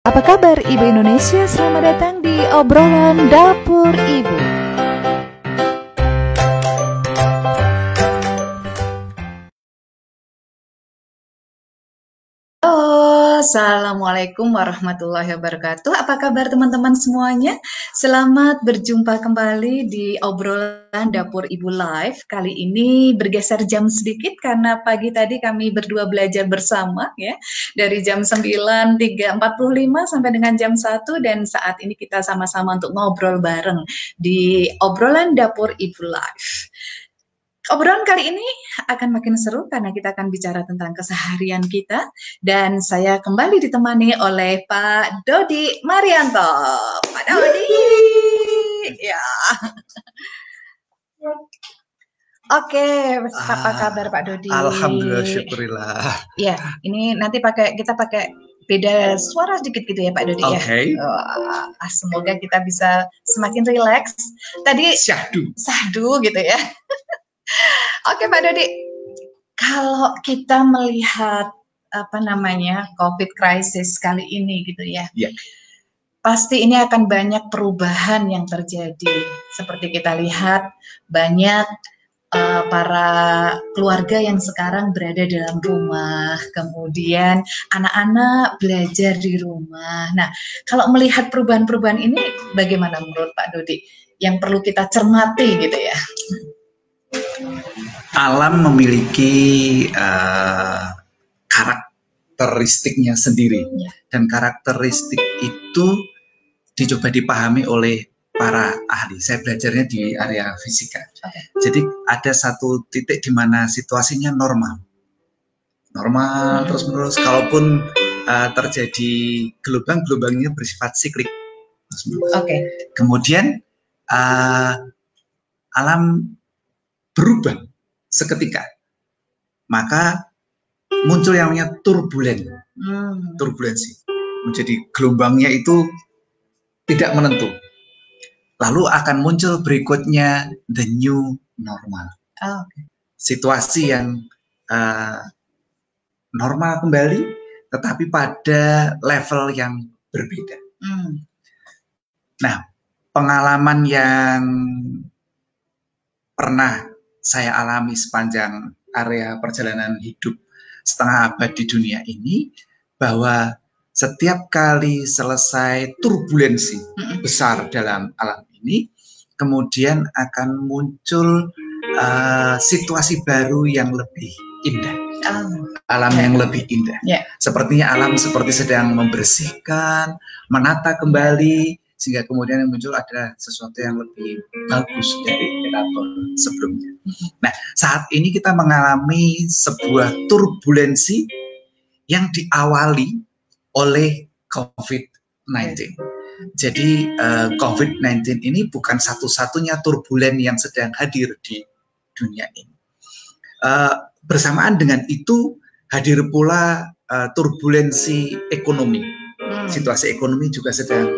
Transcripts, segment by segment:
Apa kabar Ibu Indonesia? Selamat datang di obrolan Dapur Ibu. Assalamualaikum warahmatullahi wabarakatuh. Apa kabar teman-teman semuanya? Selamat berjumpa kembali di obrolan Dapur Ibu Live. Kali ini bergeser jam sedikit karena pagi tadi kami berdua belajar bersama ya. Dari jam 9.45 sampai dengan jam 1 dan saat ini kita sama-sama untuk ngobrol bareng di obrolan Dapur Ibu Live. Obrolan kali ini akan makin seru karena kita akan bicara tentang keseharian kita dan saya kembali ditemani oleh Pak Dodi Marianto. Pak Dodi, ya. Oke, apa kabar Pak Dodi? Alhamdulillah, syukurillah. Ya, ini nanti kita pakai beda suara sedikit gitu ya Pak Dodi ya. Semoga kita bisa semakin rileks. Tadi syahdu gitu ya. Oke Pak Dodi, kalau kita melihat COVID crisis kali ini gitu ya, pasti ini akan banyak perubahan yang terjadi. Seperti kita lihat banyak para keluarga yang sekarang berada dalam rumah, kemudian anak-anak belajar di rumah. Nah, kalau melihat perubahan-perubahan ini, bagaimana menurut Pak Dodi? Yang perlu kita cermati gitu ya. Alam memiliki karakteristiknya sendiri dan karakteristik itu dicoba dipahami oleh para ahli. Saya belajarnya di area fisika. Jadi ada satu titik di mana situasinya normal terus-menerus. Kalaupun terjadi gelombang-gelombangnya bersifat siklik. Kemudian alam berubah seketika, maka muncul yang namanya turbulensi. Menjadi gelombangnya itu tidak menentu. Lalu akan muncul berikutnya the new normal. Situasi yang normal kembali, tetapi pada level yang berbeda. Nah, pengalaman yang pernah saya alami sepanjang area perjalanan hidup setengah abad di dunia ini, bahwa setiap kali selesai turbulensi besar dalam alam ini, kemudian akan muncul situasi baru yang lebih indah, alam yang lebih indah. Sepertinya alam seperti sedang membersihkan, menata kembali, sehingga kemudian yang muncul ada sesuatu yang lebih bagus dari etapa sebelumnya. Nah, saat ini kita mengalami sebuah turbulensi yang diawali oleh COVID-19. Jadi COVID-19 ini bukan satu-satunya turbulen yang sedang hadir di dunia ini. Bersamaan dengan itu hadir pula turbulensi ekonomi. Situasi ekonomi juga sedang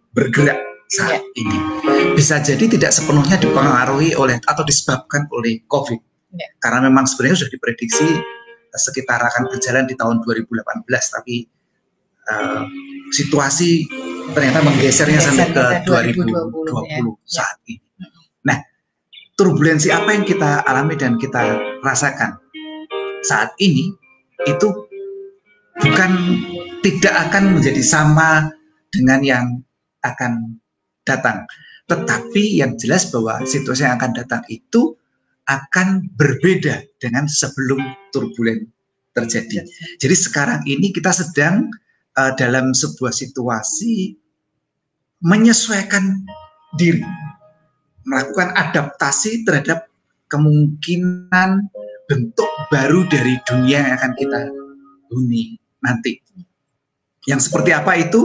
bergerak saat ini. Bisa jadi tidak sepenuhnya dipengaruhi oleh atau disebabkan oleh COVID. Karena memang sebenarnya sudah diprediksi sekitar akan berjalan di tahun 2018, tapi situasi ternyata menggesernya sampai ke 2020 saat ini. Nah, turbulensi apa yang kita alami dan kita rasakan saat ini itu tidak akan menjadi sama dengan yang akan datang, tetapi yang jelas bahwa situasi yang akan datang itu akan berbeda dengan sebelum turbulen terjadi. Jadi sekarang ini kita sedang dalam sebuah situasi menyesuaikan diri, melakukan adaptasi terhadap kemungkinan bentuk baru dari dunia yang akan kita huni nanti. Yang seperti apa itu?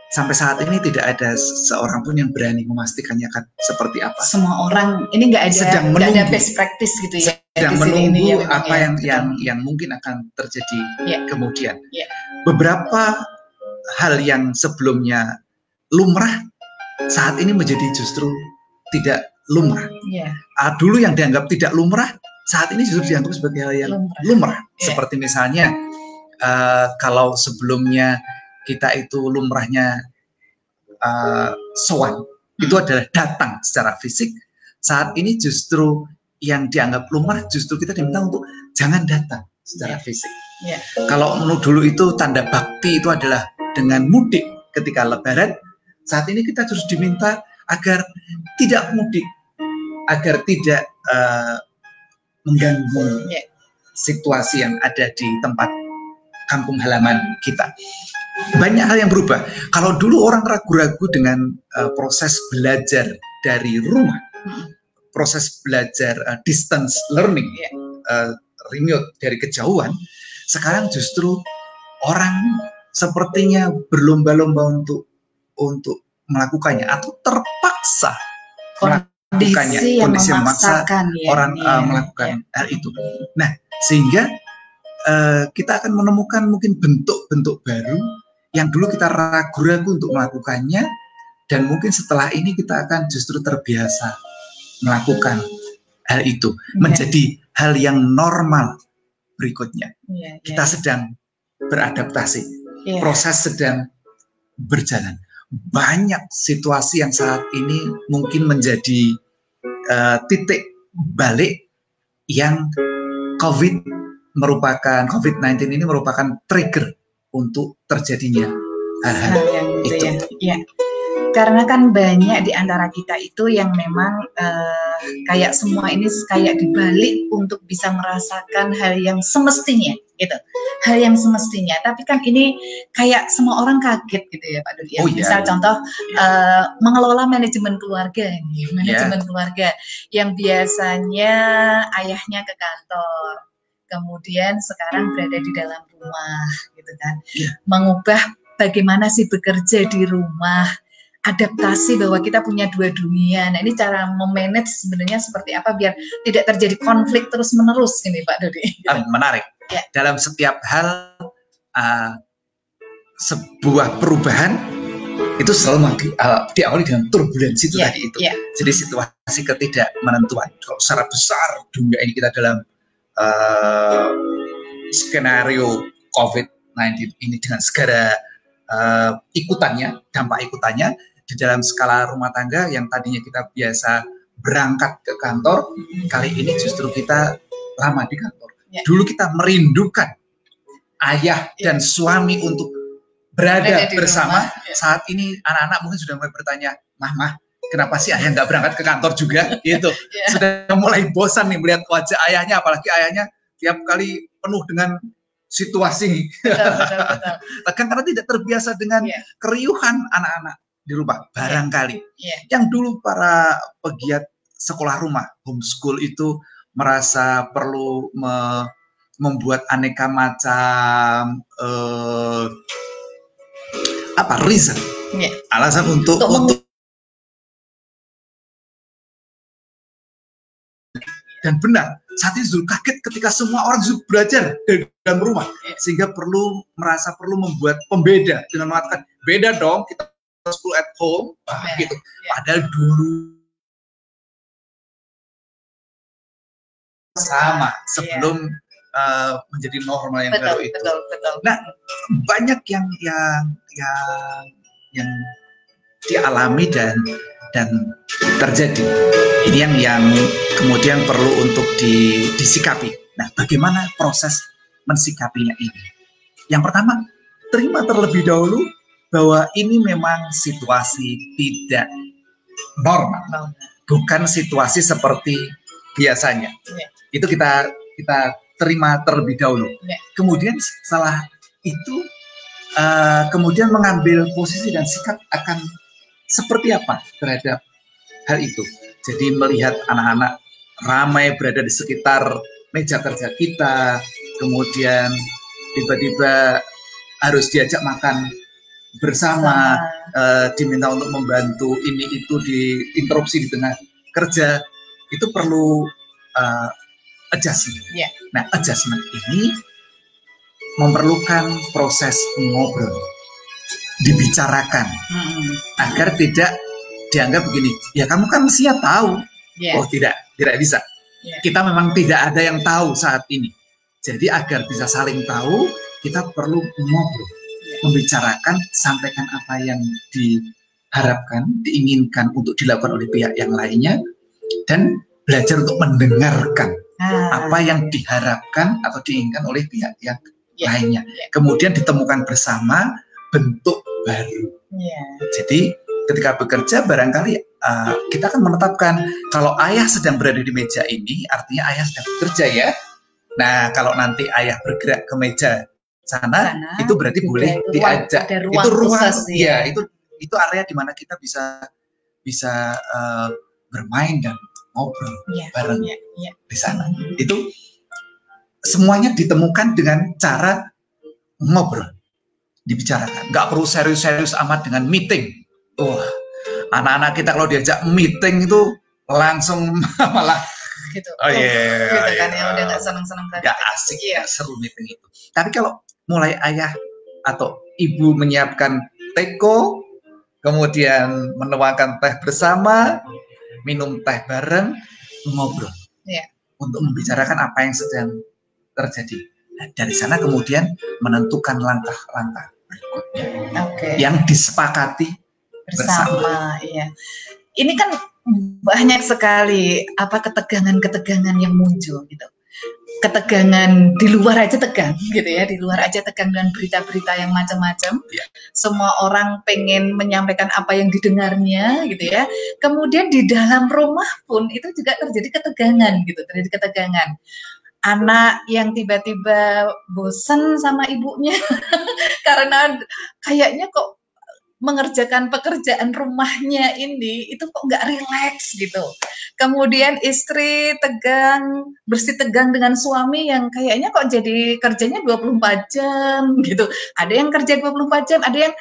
Sampai saat ini tidak ada seorang pun yang berani memastikannya akan seperti apa. Semua orang ini nggak ada best practice gitu ya. Sedang menunggu apa yang mungkin akan terjadi kemudian. Beberapa hal yang sebelumnya lumrah saat ini menjadi justru tidak lumrah. Dulu yang dianggap tidak lumrah saat ini justru dianggap sebagai hal yang lumrah. Seperti misalnya kalau sebelumnya kita itu lumrahnya sowan, itu adalah datang secara fisik. Saat ini justru yang dianggap lumrah justru kita diminta untuk jangan datang secara fisik. Kalau menurut dulu itu tanda bakti itu adalah dengan mudik ketika Lebaran. Saat ini kita terus diminta agar tidak mudik, agar tidak mengganggu situasi yang ada di tempat kampung halaman kita. Banyak hal yang berubah. Kalau dulu orang ragu-ragu dengan proses belajar dari rumah, proses belajar distance learning, remote dari kejauhan, sekarang justru orang sepertinya berlomba-lomba untuk melakukannya atau terpaksa melakukannya, kondisi yang memaksakan orang melakukan hal itu. Nah, sehingga kita akan menemukan mungkin bentuk-bentuk baru yang dulu kita ragu-ragu untuk melakukannya, dan mungkin setelah ini kita akan justru terbiasa melakukan hal itu, menjadi hal yang normal berikutnya. Kita sedang beradaptasi, proses sedang berjalan. Banyak situasi yang saat ini mungkin menjadi titik balik yang COVID-19 ini merupakan trigger untuk terjadinya hal-hal itu. Ya. Karena kan banyak di antara kita itu yang memang kayak semua ini kayak dibalik untuk bisa merasakan hal yang semestinya, gitu. Hal yang semestinya. Tapi kan ini kayak semua orang kaget gitu ya Pak Dodi. Misal contoh mengelola manajemen keluarga, keluarga yang biasanya ayahnya ke kantor, kemudian sekarang berada di dalam rumah, gitu kan. Mengubah bagaimana sih bekerja di rumah, adaptasi bahwa kita punya dua dunia. Nah, ini cara memanage sebenarnya seperti apa biar tidak terjadi konflik terus-menerus ini Pak Dodi. Menarik. Dalam setiap hal sebuah perubahan itu selalu diawali dengan turbulensi itu tadi itu. Jadi situasi ketidakmenentuan. Kalau secara besar dunia ini kita dalam skenario COVID-19 ini dengan segala ikutannya, dampak ikutannya. Di dalam skala rumah tangga yang tadinya kita biasa berangkat ke kantor, kali ini justru kita lama di kantor. Dulu kita merindukan ayah dan suami untuk berada bersama. Saat ini anak-anak mungkin sudah mulai bertanya, Mah, kenapa sih ayah nggak berangkat ke kantor juga? Gitu. Sudah mulai bosan nih melihat wajah ayahnya, apalagi ayahnya tiap kali penuh dengan situasi. Betul. Karena tidak terbiasa dengan keriuhan anak-anak di rumah, barangkali. Yang dulu para pegiat sekolah rumah, homeschool itu merasa perlu membuat aneka macam reason, alasan untuk dan benar, saat ini Zul kaget ketika semua orang Zul belajar dari dalam rumah, sehingga perlu membuat pembeda dengan mengatakan beda dong kita school at home, gitu. Padahal dulu sama sebelum menjadi normal yang baru itu. Betul. Nah, banyak yang dialami dan terjadi. Ini yang kemudian perlu untuk disikapi. Nah, bagaimana proses mensikapinya ini? Yang pertama, terima terlebih dahulu bahwa ini memang situasi tidak normal, bukan situasi seperti biasanya. Itu kita terima terlebih dahulu. Kemudian setelah itu kemudian mengambil posisi dan sikap akan seperti apa terhadap hal itu. Jadi melihat anak-anak ramai berada di sekitar meja kerja kita, kemudian tiba-tiba harus diajak makan bersama, diminta untuk membantu ini itu, diinterupsi di tengah kerja, itu perlu adjustment. Nah, adjustment ini memerlukan proses ngobrol, dibicarakan, agar tidak dianggap begini, ya kamu kan mestinya tahu. Oh tidak bisa. Kita memang tidak ada yang tahu saat ini. Jadi agar bisa saling tahu, kita perlu ngobrol. membicarakan, sampaikan apa yang diharapkan, diinginkan untuk dilakukan oleh pihak yang lainnya, dan belajar untuk mendengarkan apa yang diharapkan atau diinginkan oleh pihak yang lainnya. Kemudian ditemukan bersama bentuk baru. Jadi ketika bekerja barangkali kita akan menetapkan kalau ayah sedang berada di meja ini, artinya ayah sedang bekerja ya. Nah, kalau nanti ayah bergerak ke meja sana itu berarti boleh diajak. Itu ruang, ya, itu area di mana kita bisa bermain dan ngobrol bareng di sana. Itu semuanya ditemukan dengan cara ngobrol, dibicarakan. Nggak perlu serius-serius amat dengan meeting. Anak-anak kita kalau diajak meeting itu langsung malah gitu. Gitu kan ya, udah nggak senang-senang kan. Nggak asik, seru meeting itu. Tapi kalau mulai ayah atau ibu menyiapkan teko, kemudian menuangkan teh bersama, minum teh bareng, ngobrol untuk membicarakan apa yang sedang terjadi. Nah, dari sana kemudian menentukan langkah-langkah berikutnya yang disepakati bersama. Ini kan banyak sekali ketegangan-ketegangan yang muncul gitu. Ketegangan di luar aja tegang gitu ya, di luar aja tegang dengan berita-berita yang macam-macam. Semua orang pengen menyampaikan apa yang didengarnya gitu ya. Kemudian di dalam rumah pun itu juga terjadi ketegangan gitu, anak yang tiba-tiba bosan sama ibunya karena kayaknya kok mengerjakan pekerjaan rumahnya ini itu kok nggak rileks gitu. Kemudian istri bersih tegang dengan suami yang kayaknya kok jadi kerjanya 24 jam gitu. Ada yang kerja 24 jam, ada yang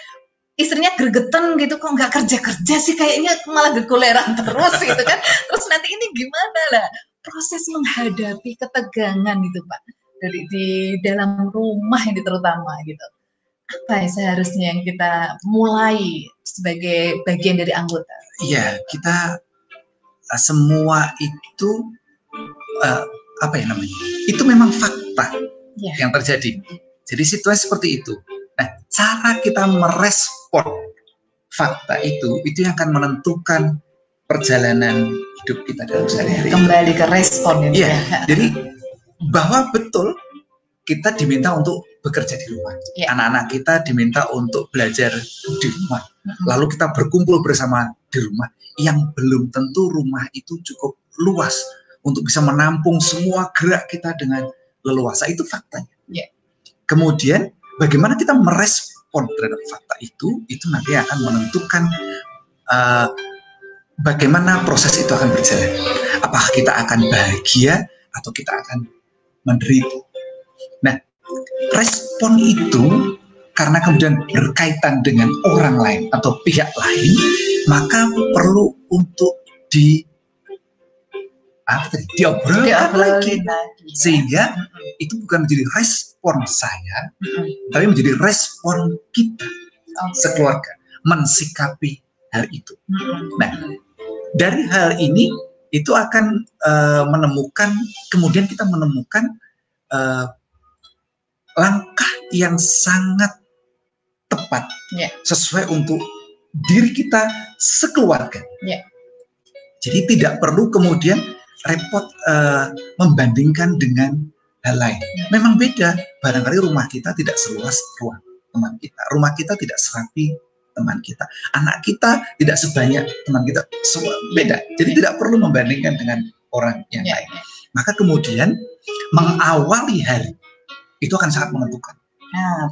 istrinya gregetan gitu, kok nggak kerja-kerja sih, kayaknya malah berkoleran terus gitu kan. Terus nanti ini gimana lah proses menghadapi ketegangan itu Pak, di dalam rumah ini terutama gitu. Apa seharusnya yang kita mulai sebagai bagian dari anggota? Iya, kita semua itu itu memang fakta yang terjadi. Jadi situasi seperti itu. Nah, cara kita merespon fakta itu yang akan menentukan perjalanan hidup kita dalam sehari-hari. Kembali ke respon ini. Jadi bahwa betul kita diminta untuk bekerja di rumah. Anak-anak kita diminta untuk belajar di rumah. Lalu kita berkumpul bersama di rumah. Yang belum tentu rumah itu cukup luas untuk bisa menampung semua gerak kita dengan leluasa. Itu faktanya. Kemudian bagaimana kita merespon terhadap fakta itu nanti akan menentukan bagaimana proses itu akan berjalan. Apakah kita akan bahagia atau kita akan menderita. Nah, respon itu karena kemudian berkaitan dengan orang lain atau pihak lain, maka perlu untuk diobrolkan lagi. Sehingga itu bukan menjadi respon saya, tapi menjadi respon kita sekeluarga mensikapi hal itu. Nah, dari hal ini itu akan kemudian kita menemukan langkah yang sangat tepat sesuai untuk diri kita sekeluarga. Jadi tidak perlu kemudian repot membandingkan dengan hal lain. Memang beda, barangkali rumah kita tidak seluas ruang teman kita, rumah kita tidak serapi teman kita, anak kita tidak sebanyak teman kita, semua beda. Jadi tidak perlu membandingkan dengan orang yang lain. Maka kemudian mengawali hari itu akan sangat menentukan.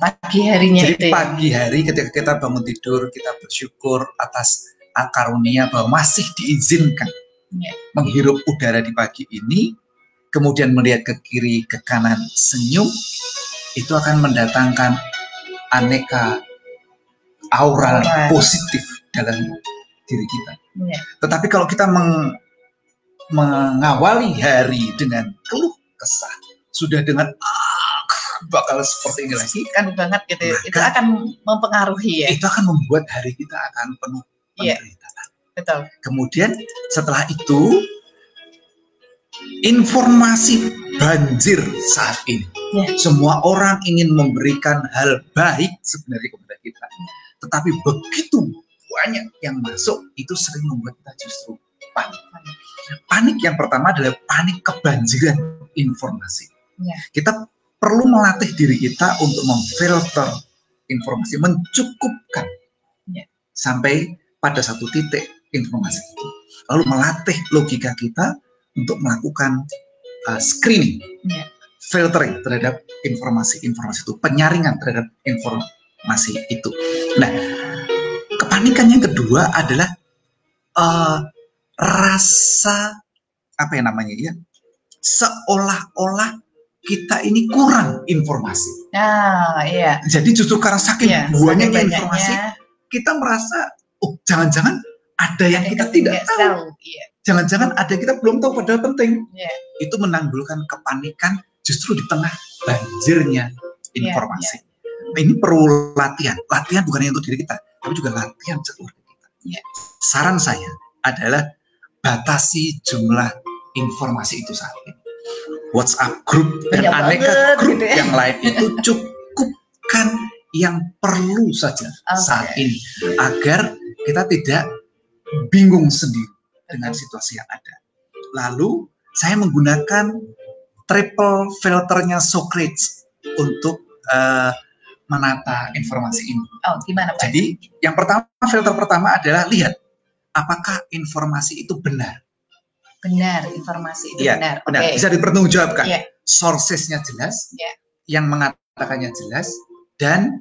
Pagi harinya. Jadi pagi hari ketika kita bangun tidur, kita bersyukur atas karunia bahwa masih diizinkan menghirup udara di pagi ini, kemudian melihat ke kiri ke kanan senyum, itu akan mendatangkan aneka aura positif dalam diri kita. Tetapi kalau kita mengawali hari dengan keluh kesah, sudah dengan bakal seperti ini lagi kan banget gitu, itu akan mempengaruhi Itu akan membuat hari kita akan penuh penderitaan. Betul. Kemudian setelah itu informasi banjir saat ini. Semua orang ingin memberikan hal baik sebenarnya kepada kita. Tetapi begitu banyak yang masuk, itu sering membuat kita justru panik. Panik yang pertama adalah panik kebanjiran informasi. Kita perlu melatih diri kita untuk memfilter informasi, mencukupkan sampai pada satu titik informasi itu. Lalu melatih logika kita untuk melakukan screening, filtering terhadap informasi-informasi itu, penyaringan terhadap informasi itu. Nah, kepanikan yang kedua adalah rasa apa yang namanya ya, seolah-olah kita ini kurang informasi. Iya. Jadi justru karena saking banyaknya informasi, kita merasa, oh jangan-jangan ada yang kita tidak tahu. Jangan-jangan ada yang kita belum tahu padahal penting. Itu menimbulkan kepanikan justru di tengah banjirnya informasi. Nah, ini perlu latihan. Latihan bukan hanya untuk diri kita, tapi juga latihan keluarga kita. Saran saya adalah batasi jumlah informasi itu saat ini. WhatsApp grup dan aneka grup gitu yang lain itu cukupkan yang perlu saja saat ini, agar kita tidak bingung sendiri dengan situasi yang ada. Lalu saya menggunakan triple filternya Socrates untuk menata informasi ini. Gimana Pak? Jadi yang pertama, filter pertama adalah lihat apakah informasi itu benar. Benar, informasi itu benar. Okay. Bisa dipertanggungjawabkan. Sourcesnya jelas, yang mengatakannya jelas, dan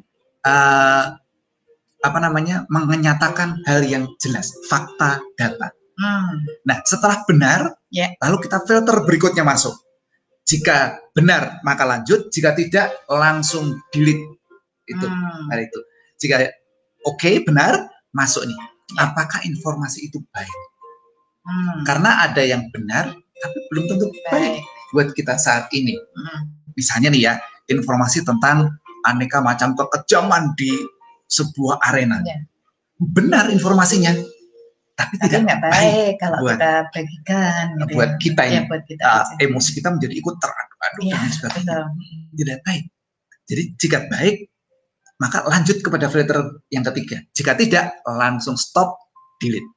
menyatakan hal yang jelas, fakta, data. Nah, setelah benar, lalu kita filter berikutnya masuk. Jika benar, maka lanjut. Jika tidak, langsung delete. Itu, hal itu. Jika benar, masuk nih. Apakah informasi itu baik? Karena ada yang benar, tapi belum tentu baik buat kita saat ini. Misalnya nih ya, informasi tentang aneka macam kekejaman di sebuah arena. Benar informasinya, tapi tidak baik kalau kita bagikan. Buat kita ini, buat kita emosi kita menjadi ikut teradu-adu dan sebagainya. Tidak baik. Jadi jika baik, maka lanjut kepada filter yang ketiga. Jika tidak, langsung stop, delete.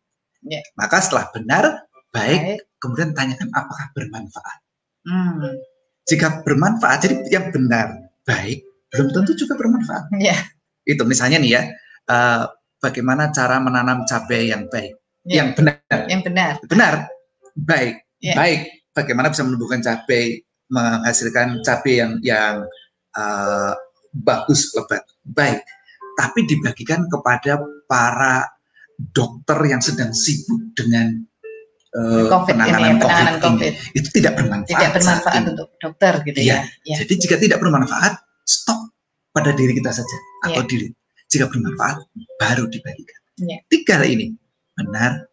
Maka setelah benar, baik, kemudian tanyakan apakah bermanfaat. Jika bermanfaat, jadi yang benar, baik, belum tentu juga bermanfaat. Itu misalnya nih ya, bagaimana cara menanam cabai yang baik, yang benar, baik, baik. Bagaimana bisa menumbuhkan cabai, menghasilkan cabai yang bagus, lebat, baik. Tapi dibagikan kepada para dokter yang sedang sibuk dengan penanganan COVID. Itu tidak bermanfaat. Tidak bermanfaat untuk dokter gitu ya. Jadi jika tidak bermanfaat, stop pada diri kita saja atau delete. Jika bermanfaat, baru dibagikan. 3 hal ini, benar,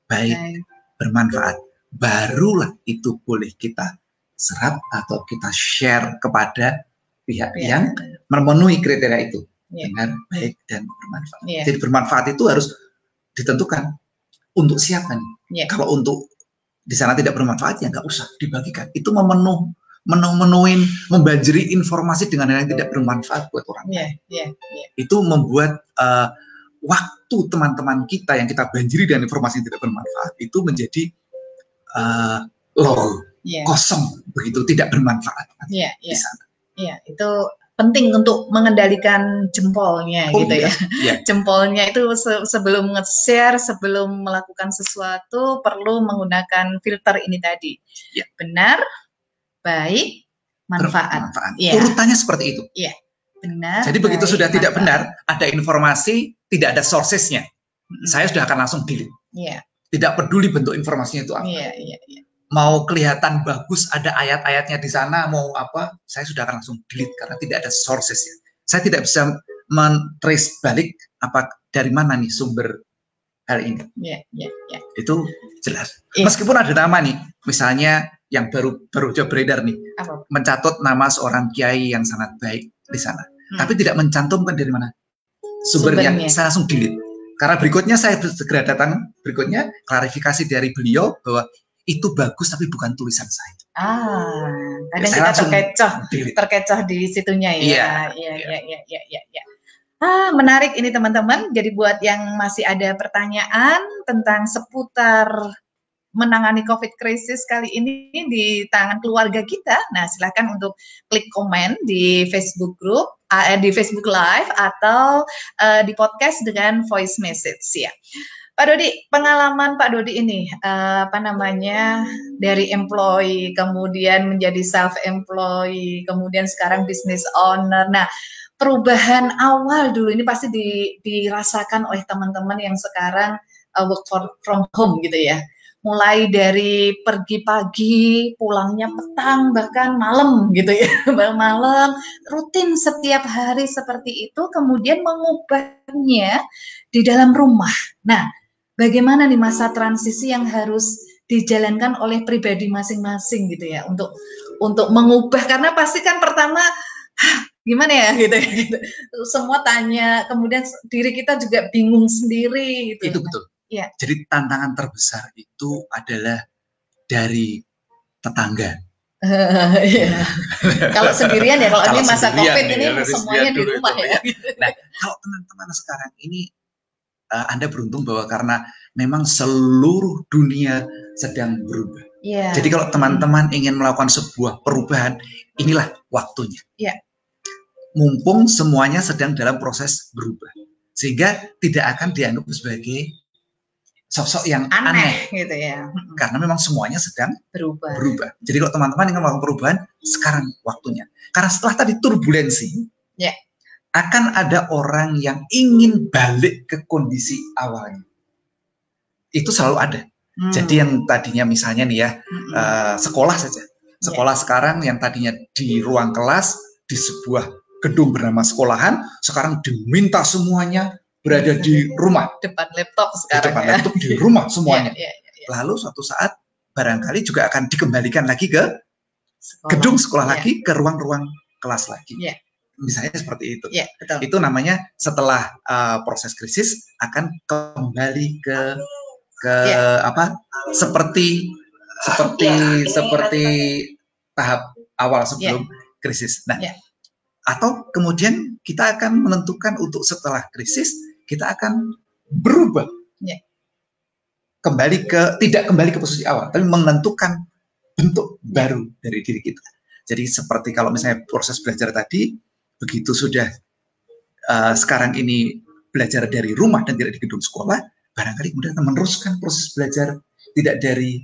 baik, bermanfaat. Barulah itu boleh kita serap atau kita share kepada pihak yang memenuhi kriteria itu. Benar, baik, dan bermanfaat. Jadi bermanfaat itu harus ditentukan untuk siapa nih. Kalau untuk di sana tidak bermanfaat, ya nggak usah dibagikan. Itu memenuhin, membanjiri informasi dengan yang tidak bermanfaat buat orang lain. Itu membuat waktu teman-teman kita yang kita banjiri dengan informasi yang tidak bermanfaat itu menjadi kosong, begitu, tidak bermanfaat di sana. Itu penting untuk mengendalikan jempolnya gitu ya. Jempolnya itu sebelum nge-share, sebelum melakukan sesuatu perlu menggunakan filter ini tadi. Benar, baik, manfaat. Urutannya seperti itu. Benar. Jadi begitu sudah tidak benar, ada informasi, tidak ada sourcesnya, saya sudah akan langsung delete. Tidak peduli bentuk informasinya itu apa. Mau kelihatan bagus, ada ayat-ayatnya di sana, mau apa, saya sudah akan langsung delete karena tidak ada sourcesnya. Saya tidak bisa men-trace balik apa dari mana nih sumber hal ini. Itu jelas. Meskipun ada nama nih, misalnya yang baru beredar nih, mencatut nama seorang kiai yang sangat baik di sana, tapi tidak mencantumkan dari mana sumbernya. Saya langsung delete. Karena berikutnya saya segera datang, berikutnya klarifikasi dari beliau bahwa itu bagus tapi bukan tulisan saya. Kadang kita terkecoh di situnya ya. Iya. Menarik ini teman-teman. Jadi buat yang masih ada pertanyaan tentang seputar menangani COVID krisis kali ini di tangan keluarga kita, nah silakan untuk klik komen di Facebook group, di Facebook Live atau di podcast dengan voice message ya. Pak Dodi, pengalaman Pak Dodi ini dari employee kemudian menjadi self-employed, kemudian sekarang business owner. Nah, perubahan awal dulu ini pasti dirasakan oleh teman-teman yang sekarang work from home gitu ya. Mulai dari pergi pagi, pulangnya petang, bahkan malam gitu ya, malam, rutin setiap hari seperti itu, kemudian mengubahnya di dalam rumah. Nah, bagaimana nih masa transisi yang harus dijalankan oleh pribadi masing-masing gitu ya, untuk mengubah, karena pasti kan pertama, gimana ya gitu. Semua tanya, kemudian diri kita juga bingung sendiri gitu. Itu betul. Ya. Jadi tantangan terbesar itu adalah dari tetangga. Kalau sendirian ya, kalau ini masa COVID ini semuanya di rumah ya. Nah, kalau teman-teman sekarang ini Anda beruntung bahwa karena memang seluruh dunia sedang berubah. Yeah. Jadi kalau teman-teman ingin melakukan sebuah perubahan, inilah waktunya. Yeah. Mumpung semuanya sedang dalam proses berubah, sehingga tidak akan dianggap sebagai sosok yang aneh gitu ya. Karena memang semuanya sedang berubah. Jadi kalau teman-teman ingin melakukan perubahan, sekarang waktunya. Karena setelah tadi turbulensi, akan ada orang yang ingin balik ke kondisi awalnya. Itu selalu ada. Jadi yang tadinya misalnya nih ya, sekolah saja. Sekolah sekarang yang tadinya di ruang kelas, di sebuah gedung bernama sekolahan, sekarang diminta semuanya berada di rumah, depan laptop sekarang, depan laptop di rumah semuanya. Lalu suatu saat barangkali juga akan dikembalikan lagi ke gedung sekolah lagi, ke ruang-ruang kelas lagi. Misalnya seperti itu. Betul. Itu namanya setelah proses krisis akan kembali ke seperti tahap awal sebelum krisis. Nah, atau kemudian kita akan menentukan untuk setelah krisis kita akan berubah, tidak kembali ke posisi awal, tapi menentukan bentuk baru dari diri kita. Jadi seperti kalau misalnya proses belajar tadi, begitu sudah sekarang ini belajar dari rumah dan tidak di gedung sekolah, barangkali kemudian akan meneruskan proses belajar tidak di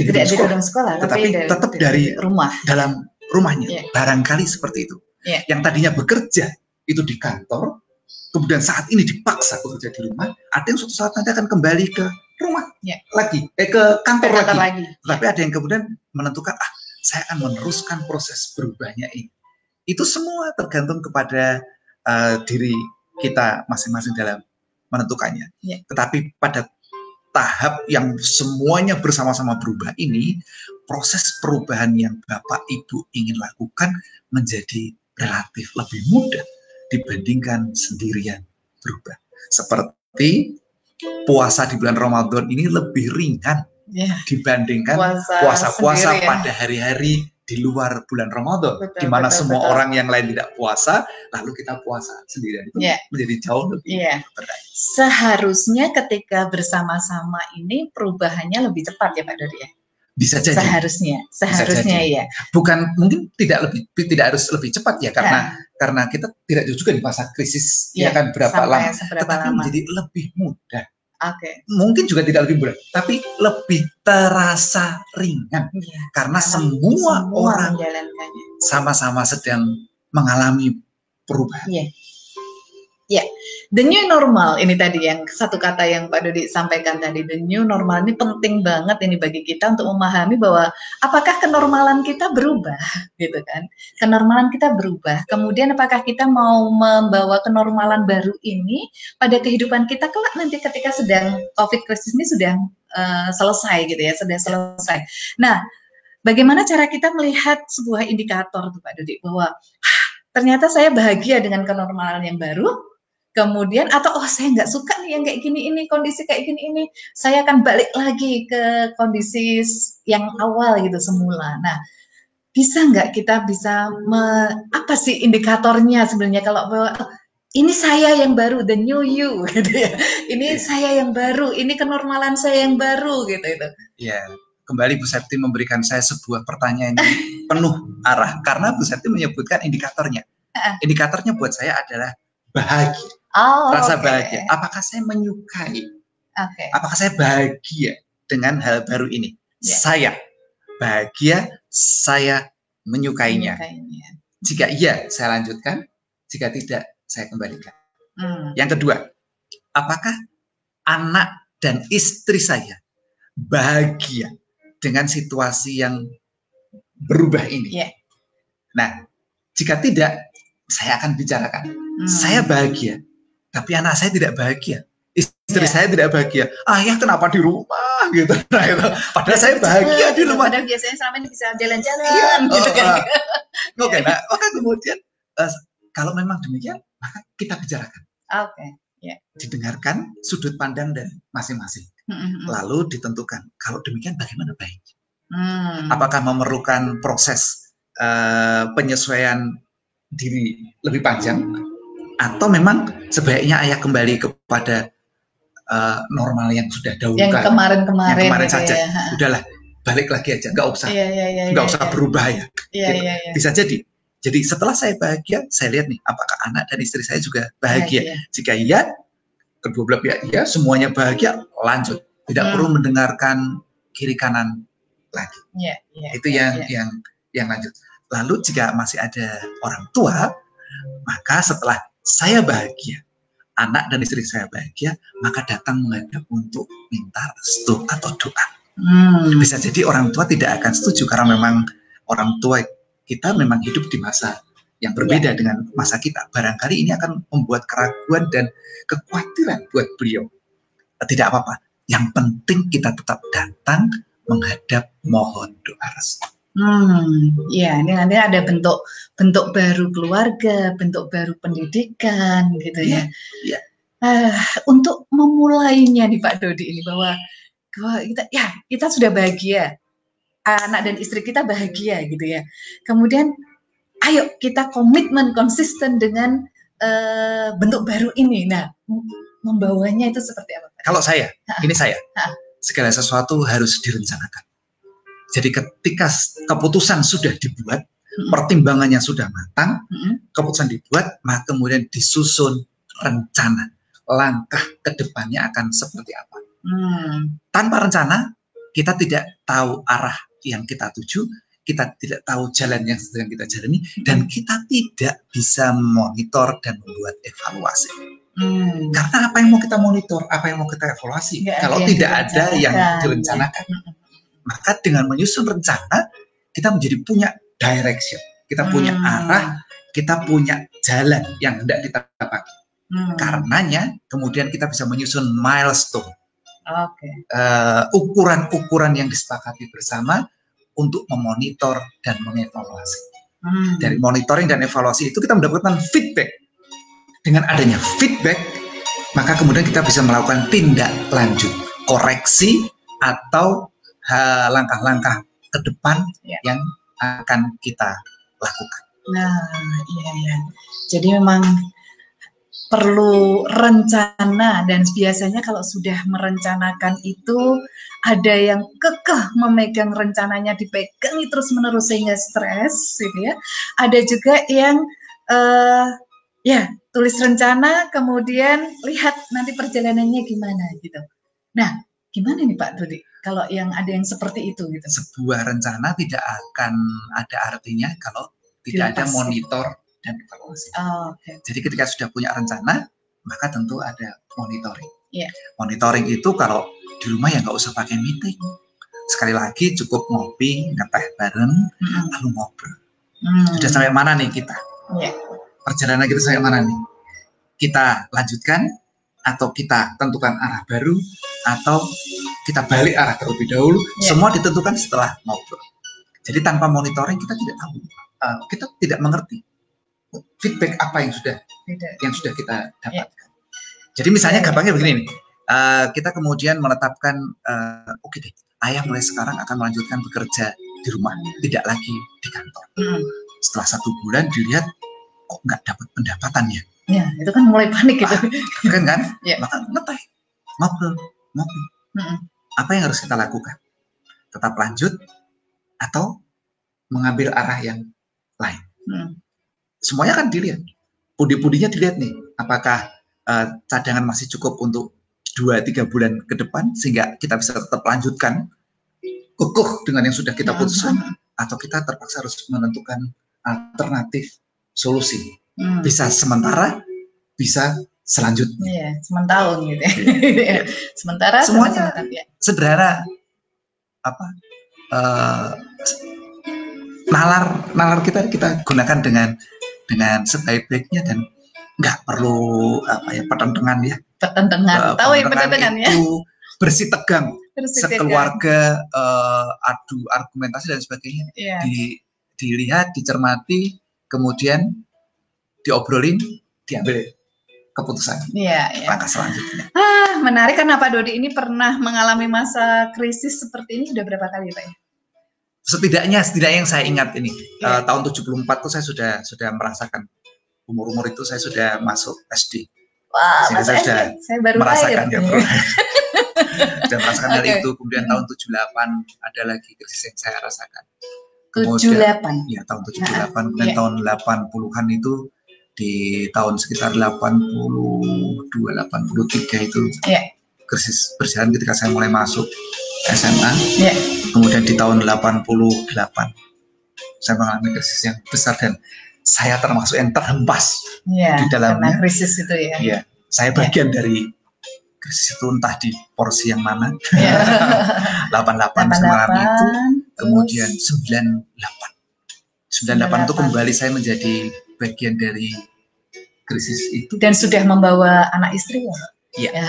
gedung sekolah, tetapi tetap dari rumah, dalam rumahnya. Barangkali seperti itu. Yang tadinya bekerja itu di kantor, kemudian saat ini dipaksa bekerja di rumah, ada yang suatu saat nanti akan kembali ke rumah lagi, ke kantor lagi. Tapi ada yang kemudian menentukan, saya akan meneruskan proses berubahnya ini. Itu semua tergantung kepada diri kita masing-masing dalam menentukannya. Tetapi pada tahap yang semuanya bersama-sama berubah ini, proses perubahan yang Bapak Ibu ingin lakukan menjadi relatif lebih mudah dibandingkan sendirian berubah. Seperti puasa di bulan Ramadan ini lebih ringan dibandingkan puasa-puasa pada hari-hari di luar bulan Ramadan, di mana semua orang yang lain tidak puasa, lalu kita puasa sendirian, itu menjadi jauh lebih berat. Seharusnya ketika bersama-sama ini perubahannya lebih cepat ya Pak Dodi ya? Bisa jadi. Seharusnya ya. Bukan, mungkin tidak harus lebih cepat ya, karena kita tidak juga di masa krisis ya kan berapa lama, tetapi menjadi lebih mudah. Mungkin juga tidak lebih mudah, tapi lebih terasa ringan karena semua orang sama-sama sedang mengalami perubahan. The new normal ini tadi yang satu kata yang Pak Dodi sampaikan tadi, the new normal ini penting banget ini bagi kita untuk memahami bahwa apakah kenormalan kita berubah gitu kan. Kenormalan kita berubah, kemudian apakah kita mau membawa kenormalan baru ini pada kehidupan kita kelak nanti ketika sedang COVID krisis ini sudah selesai gitu ya, sudah selesai. Nah, bagaimana cara kita melihat sebuah indikator tuh Pak Dodi bahwa ternyata saya bahagia dengan kenormalan yang baru, Kemudian atau saya nggak suka nih yang kayak gini ini, kondisi kayak gini ini, saya akan balik lagi ke kondisi yang awal gitu semula. Nah, bisa nggak kita bisa apa sih indikatornya sebenarnya kalau ini saya yang baru, the new you gitu ya. Ini saya yang baru, ini kenormalan saya yang baru gitu itu. Ya, kembali Bu Septi memberikan saya sebuah pertanyaan yang penuh arah karena Bu Septi menyebutkan indikatornya. Indikatornya buat saya adalah bahagia. Rasa bahagia. Apakah saya menyukai? Apakah saya bahagia dengan hal baru ini? Saya bahagia, saya menyukainya. Jika iya, saya lanjutkan. Jika tidak, saya kembalikan. Yang kedua, apakah anak dan istri saya bahagia dengan situasi yang berubah ini? Nah, jika tidak, saya akan bicarakan. Saya bahagia, tapi anak saya tidak bahagia. Istri saya tidak bahagia. Ayah kenapa di rumah gitu. Nah, itu. Padahal saya bahagia di rumah. Padahal biasanya selama ini bisa jalan-jalan gitu kan. Oke, nah, maka kemudian kalau memang demikian, maka kita bicarakan. Didengarkan sudut pandang dari masing-masing. Lalu ditentukan, kalau demikian bagaimana baiknya? Apakah memerlukan proses penyesuaian diri lebih panjang? Atau memang sebaiknya ayah kembali kepada normal yang sudah dahulu yang kemarin saja, udahlah balik lagi aja, nggak usah berubah ya. Bisa jadi setelah saya bahagia, saya lihat nih apakah anak dan istri saya juga bahagia. Jika iya, kedua belah pihak iya, semuanya bahagia, lanjut, tidak perlu mendengarkan kiri kanan lagi. Itu yang lanjut. Lalu jika masih ada orang tua, maka setelah saya bahagia, anak dan istri saya bahagia, maka datang menghadap untuk minta restu atau doa. Bisa jadi orang tua tidak akan setuju karena memang orang tua kita memang hidup di masa yang berbeda dengan masa kita. Barangkali ini akan membuat keraguan dan kekhawatiran buat beliau. Tidak apa-apa. Yang penting kita tetap datang menghadap mohon doa restu. Ini nanti ada bentuk baru keluarga, bentuk baru pendidikan, gitu ya. Untuk memulainya nih Pak Dodi ini bahwa kita sudah bahagia, anak dan istri kita bahagia, gitu ya. Kemudian, ayo kita komitmen konsisten dengan bentuk baru ini. Nah, membawanya itu seperti apa Pak? Kalau saya, segala sesuatu harus direncanakan. Jadi ketika keputusan sudah dibuat, pertimbangannya sudah matang, keputusan dibuat, maka kemudian disusun rencana. Langkah ke depannya akan seperti apa. Tanpa rencana, kita tidak tahu arah yang kita tuju, kita tidak tahu jalan yang sedang kita jalani, dan kita tidak bisa monitor dan membuat evaluasi. Karena apa yang mau kita monitor, apa yang mau kita evaluasi, kalau tidak ada yang direncanakan. Maka dengan menyusun rencana, kita menjadi punya direction, kita punya arah, kita punya jalan yang hendak kita pakai. Karenanya, kemudian kita bisa menyusun milestone, ukuran-ukuran yang disepakati bersama untuk memonitor dan mengevaluasi. Dari monitoring dan evaluasi itu kita mendapatkan feedback. Dengan adanya feedback, maka kemudian kita bisa melakukan tindak lanjut, koreksi atau langkah-langkah ke depan yang akan kita lakukan. Nah, jadi memang perlu rencana, dan biasanya kalau sudah merencanakan itu ada yang kekeh memegang rencananya, dipegang terus-menerus sehingga stres, gitu ya. Ada juga yang tulis rencana, kemudian lihat nanti perjalanannya gimana gitu. Nah, gimana nih Pak Dodi kalau yang ada yang seperti itu gitu? Sebuah rencana tidak akan ada artinya kalau tidak ada monitor dan evaluasi. Jadi ketika sudah punya rencana, maka tentu ada monitoring. Monitoring itu kalau di rumah ya nggak usah pakai meeting. Sekali lagi cukup ngopi, ngeteh bareng, lalu ngobrol. Sudah sampai mana nih kita? Perjalanan kita sampai mana nih? Kita lanjutkan, atau kita tentukan arah baru, atau kita balik arah terlebih dahulu. Semua ditentukan setelah ngobrol. Jadi tanpa monitoring kita tidak tahu, kita tidak mengerti feedback apa yang sudah kita dapatkan. Jadi misalnya gampangnya begini nih, kita kemudian menetapkan, oke deh, ayah mulai sekarang akan melanjutkan bekerja di rumah, tidak lagi di kantor. Setelah 1 bulan dilihat kok nggak dapat pendapatan ya. Ya, itu kan mulai panik gitu. Kan? Ya. Maka ngeteh, ngobrol. Apa yang harus kita lakukan? Tetap lanjut atau mengambil arah yang lain? Semuanya kan dilihat, pudi-pudinya dilihat nih, apakah cadangan masih cukup untuk 2-3 bulan ke depan sehingga kita bisa tetap lanjutkan kukuh dengan yang sudah kita putuskan, atau kita terpaksa harus menentukan alternatif solusi. Bisa sementara, bisa selanjutnya. Iya, sementara gitu ya. Ya. Sementara semuanya sederhana. Nalar kita gunakan dengan sebaik-baiknya dan nggak perlu pertentangan ya. Pertentangan. Tahu ya pertentangan ya. Bersih tegang. Sekeluarga adu argumentasi dan sebagainya. Yeah. Dilihat, dicermati, kemudian diobrolin, diambil keputusan. Langkah selanjutnya. Menarik karena Pak Dodi ini pernah mengalami masa krisis seperti ini sudah berapa kali, Pak ya? Setidaknya yang saya ingat ini, tahun 74 tuh saya sudah merasakan. Umur itu saya sudah masuk SD. Wah, saya baru merasakan lahir. Sudah merasakan hal itu. Kemudian tahun 78 ada lagi krisis yang saya rasakan. Kemudian, 78? Ya, tahun 78. Kemudian tahun 80-an itu di tahun sekitar 82-83 itu krisis berjalan ketika saya mulai masuk SMA. Kemudian di tahun 88 saya mengalami krisis yang besar dan saya termasuk yang terhempas di dalamnya. Karena krisis itu ya. Iya, saya bagian dari krisis itu, entah di porsi yang mana. 88 saya mengalami itu, kemudian 98 itu kembali saya menjadi bagian dari krisis itu. Dan sudah membawa anak istri ya? Iya.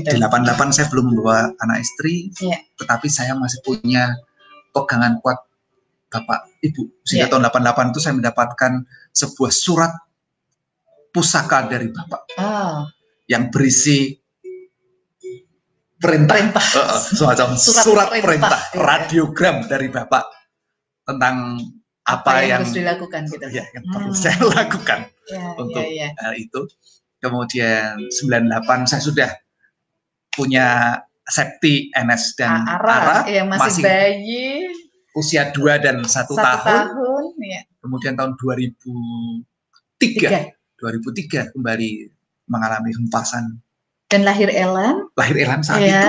Di 88 saya belum membawa anak istri, tetapi saya masih punya pegangan kuat Bapak Ibu. Sehingga tahun 88 itu saya mendapatkan sebuah surat pusaka dari Bapak yang berisi perintah. Semacam surat perintah, radiogram dari Bapak tentang apa yang harus dilakukan gitu. Ya, yang perlu saya lakukan untuk hal itu. Kemudian 98 saya sudah punya Septi, NS dan ARA masih bayi. Usia 2 dan 1 tahun. Kemudian tahun 2003 kembali mengalami hempasan. Dan lahir Elan saat itu.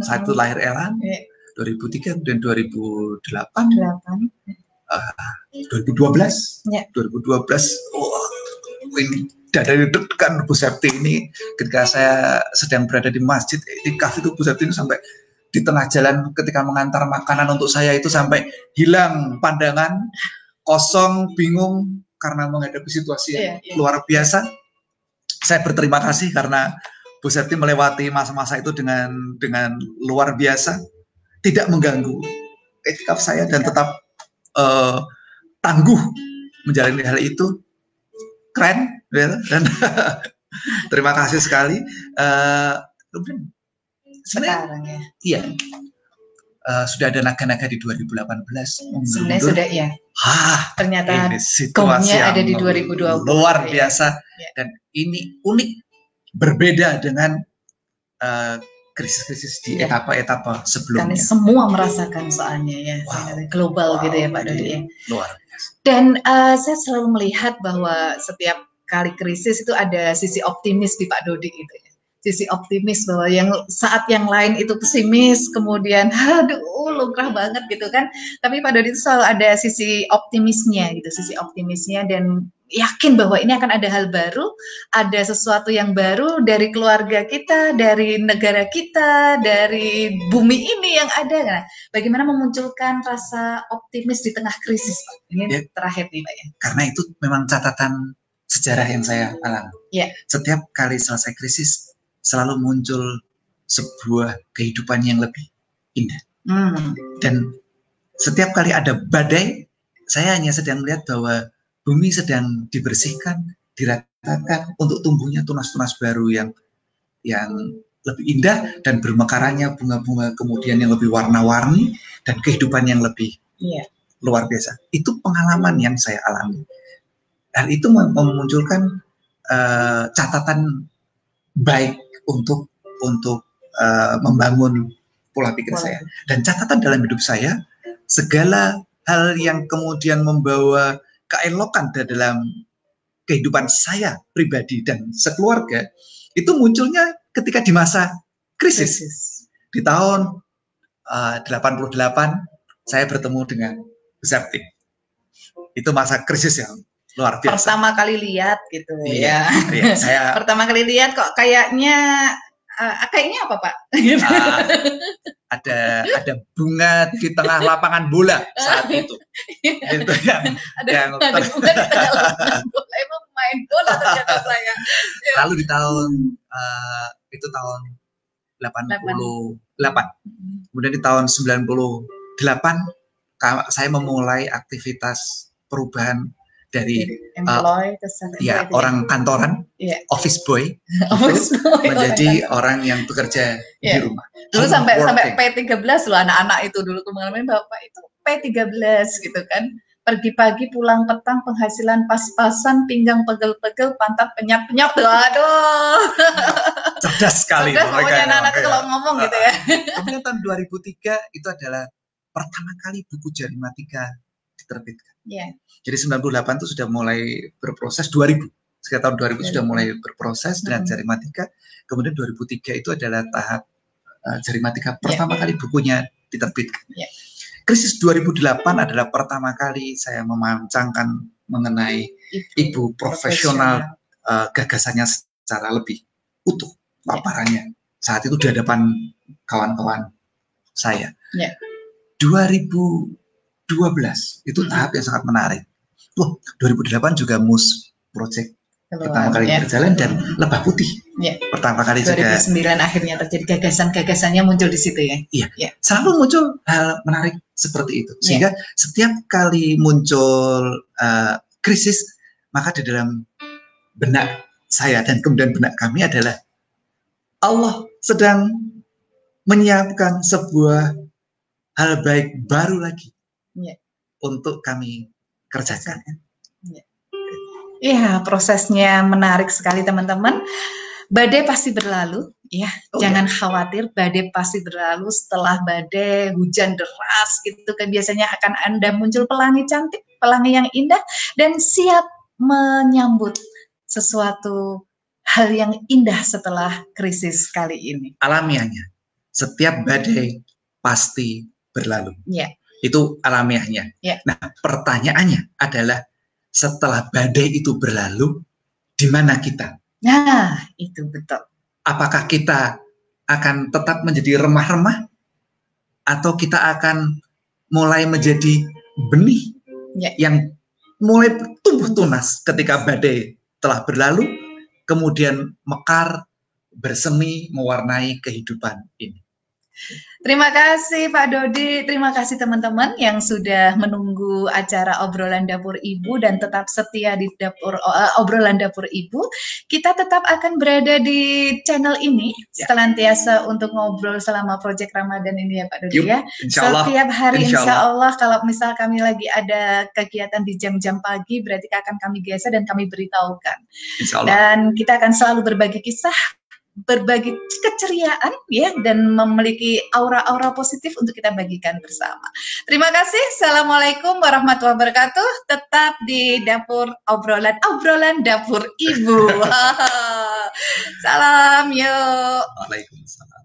Saat itu lahir Elan. 2003 kemudian 2008. 2012. 2012. Ini dari dekat Bu Septi ini ketika saya sedang berada di masjid iktikaf itu, Bu Septi ini sampai di tengah jalan ketika mengantar makanan untuk saya itu sampai hilang pandangan, kosong, bingung karena menghadapi situasi yang luar biasa. Saya berterima kasih karena Bu Septi melewati masa-masa itu dengan luar biasa, tidak mengganggu iktikaf saya dan tetap tangguh menjalani hal itu. Keren, dan terima kasih sekali. Sekarang ya. Iya. Sudah ada naga-naga di 2018. Sebenarnya sudah ya. Ternyata situasi ada di 2020. Luar biasa. Dan ini unik, berbeda dengan krisis-krisis di etapa-etapa sebelumnya. Kami semua merasakan soalnya ya, global gitu ya Pak Dodi ya. Luar biasa. Dan saya selalu melihat bahwa setiap kali krisis itu ada sisi optimis di Pak Dodi gitu ya. Sisi optimis bahwa saat yang lain itu pesimis, kemudian lumrah banget gitu kan. Tapi Pak Dodi itu selalu ada sisi optimisnya gitu, sisi optimisnya dan yakin bahwa ini akan ada hal baru, ada sesuatu yang baru dari keluarga kita, dari negara kita, dari bumi ini yang ada. Nah, bagaimana memunculkan rasa optimis di tengah krisis, Pak? Ini terakhir nih, Pak ya. Karena itu memang catatan sejarah yang saya alami. Setiap kali selesai krisis, selalu muncul sebuah kehidupan yang lebih indah. Dan setiap kali ada badai, saya hanya sedang melihat bahwa bumi sedang dibersihkan, diratakan untuk tumbuhnya tunas-tunas baru yang yang lebih indah dan bermekarannya bunga-bunga kemudian yang lebih warna-warni dan kehidupan yang lebih luar biasa. Itu pengalaman yang saya alami. Dan itu memunculkan catatan baik untuk membangun pola pikir saya. Dan catatan dalam hidup saya, segala hal yang kemudian membawa keelokan dalam kehidupan saya pribadi dan sekeluarga, itu munculnya ketika di masa krisis. Di tahun 88 saya bertemu dengan Septik. Itu masa krisis yang luar biasa. Pertama kali lihat gitu iya, saya pertama kali lihat kok kayaknya apa Pak? Ada bunga di tengah lapangan bola saat itu. Itu yang ada bunga di tengah lapangan bola. Emang main bola ternyata saya. Lalu di tahun itu tahun 88. Kemudian di tahun 98 saya memulai aktivitas perubahan dari orang kantoran, office boy, menjadi orang yang bekerja di rumah. Dulu sampai P13 loh anak-anak itu dulu kemarin Bapak itu P13 gitu kan. Pergi-pagi pulang petang penghasilan pas-pasan, pinggang pegel-pegel, pantat penyap-penyap. Aduh. Cerdas sekali. Cerdas pokoknya anak-anak kalau ngomong gitu ya. Kemudian tahun 2003 itu adalah pertama kali buku Jarimatika diterbitkan. Jadi 98 itu sudah mulai berproses, 2000. Sekitar tahun 2000 sudah mulai berproses dengan Jarimatika. Kemudian 2003 itu adalah tahap Jarimatika pertama kali bukunya diterbitkan. Krisis 2008 adalah pertama kali saya memancangkan mengenai ibu profesional, gagasannya secara lebih utuh, paparannya. Saat itu di hadapan kawan-kawan saya. 2012 itu tahap yang sangat menarik. 2008 juga MUS Project pertama kali berjalan dan Lebah Putih pertama kali 2009 juga akhirnya terjadi gagasan-gagasannya muncul di situ ya. Iya, selalu muncul hal menarik seperti itu sehingga setiap kali muncul krisis maka di dalam benak saya dan kemudian benak kami adalah Allah sedang menyiapkan sebuah hal baik baru lagi untuk kami kerjakan. Iya, prosesnya menarik sekali teman-teman. Badai pasti berlalu, jangan khawatir, badai pasti berlalu. Setelah badai, hujan deras gitu kan biasanya akan Anda muncul pelangi cantik, pelangi yang indah dan siap menyambut sesuatu hal yang indah setelah krisis kali ini. Alamiahnya, setiap badai pasti berlalu. Itu alamiahnya. Nah, pertanyaannya adalah setelah badai itu berlalu, di mana kita? Nah, itu betul. Apakah kita akan tetap menjadi remah-remah? Atau kita akan mulai menjadi benih yang mulai tumbuh tunas ketika badai telah berlalu, kemudian mekar, bersemi, mewarnai kehidupan ini. Terima kasih Pak Dodi, terima kasih teman-teman yang sudah menunggu acara obrolan dapur ibu dan tetap setia di obrolan dapur ibu. Kita tetap akan berada di channel ini senantiasa untuk ngobrol selama Project Ramadan ini ya Pak Dodi ya. Setiap hari insya Allah kalau misal kami lagi ada kegiatan di jam-jam pagi berarti akan kami geser dan kami beritahukan. Dan kita akan selalu berbagi kisah, berbagi keceriaan dan memiliki aura-aura positif untuk kita bagikan bersama. Terima kasih. Assalamualaikum warahmatullahi wabarakatuh. Tetap di dapur obrolan dapur ibu. Salam yuk. Waalaikumsalam.